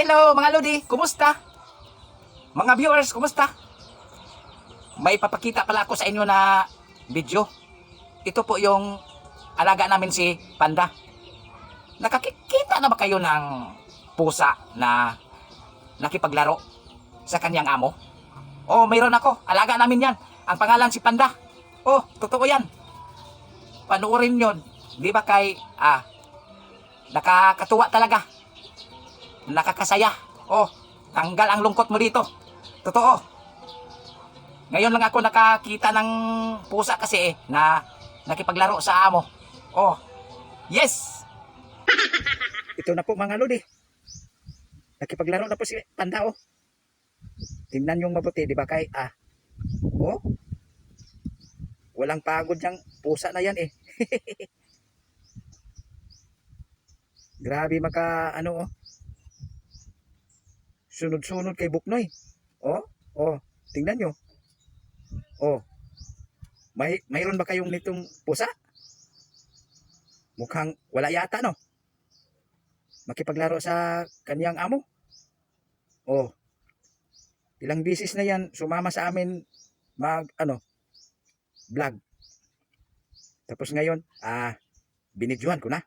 Hello mga Lodi, kumusta? Mga viewers, kumusta? May papakita pala ako sa inyo na video. Ito po yung alaga namin si Panda. Nakakikita na ba kayo ng pusa na nakipaglaro sa kanyang amo? Oh, mayroon ako. Alaga namin yan. Ang pangalan si Panda. Oh, totoo yan. Panuorin yun. Di ba nakakatuwa talaga. Nakakasaya. Oh, tanggal ang lungkot mo dito. Totoo. Ngayon lang ako nakakita ng pusa kasi na nakipaglaro sa amo. Oh, yes! Ito na po mga lodi. Nakipaglaro na po si Panda, oh. Tingnan yung mabuti, di ba oh, walang pagod yung pusa na yan eh. Grabe oh. Sunod-sunod kay Buknoy. Oh, oh, tingnan nyo. Oh, mayroon ba kayong nitong pusa? Mukhang wala yata, no? Makipaglaro sa kanyang amo. Oh, ilang bisis na yan sumama sa amin vlog. Tapos ngayon, binidyohan ko na.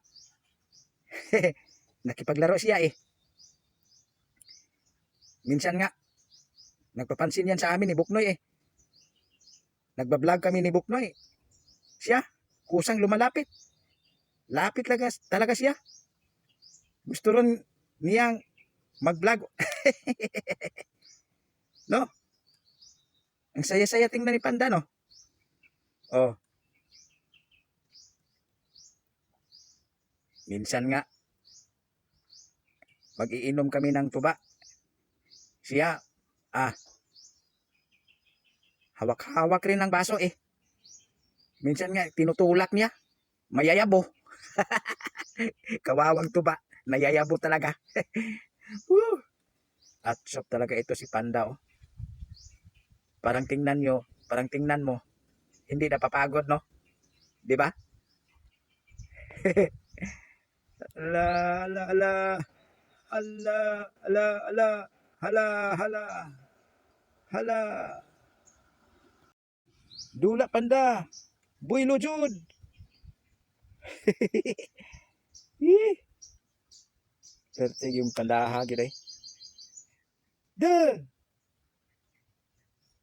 Nakipaglaro siya eh. Minsan nga, nagpapansin yan sa amin ni Buknoy eh. Nagbablog kami ni Buknoy. Siya, kusang lumalapit. Lapit talaga siya. Gusto rin niyang mag-vlog. No? Ang saya-saya tingnan ni Panda, no? Oh. Minsan nga, mag-iinom kami ng tuba. Siya, hawak-hawak rin ng baso eh. Minsan nga, tinutulak niya. Mayayabo. Kawawang tuba. Nayayabo talaga. At shop talaga ito si Panda, oh. Parang tingnan mo, hindi napapagod, no? Di ba? Ala, ala, ala. Ala, ala, ala. Hala, hala. Hala. Dula Panda. Boy lujud. Perte yung pandaha gid ay.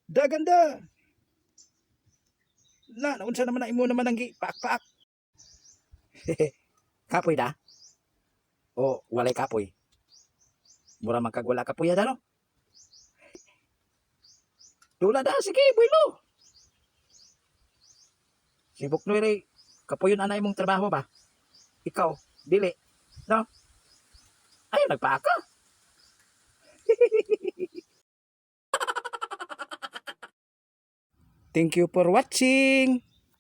Da ganda. Naunsa naman na imo naman ang paak-paak. Kapoy da? O walay kapoy? Mura man kag wala kapoy da, no? Dula da, sige, builo. Si Buknoy ray, kapoyon anay mong trabaho ba? Ikaw, dili. No? Ay, nagpaaka. Thank you for watching.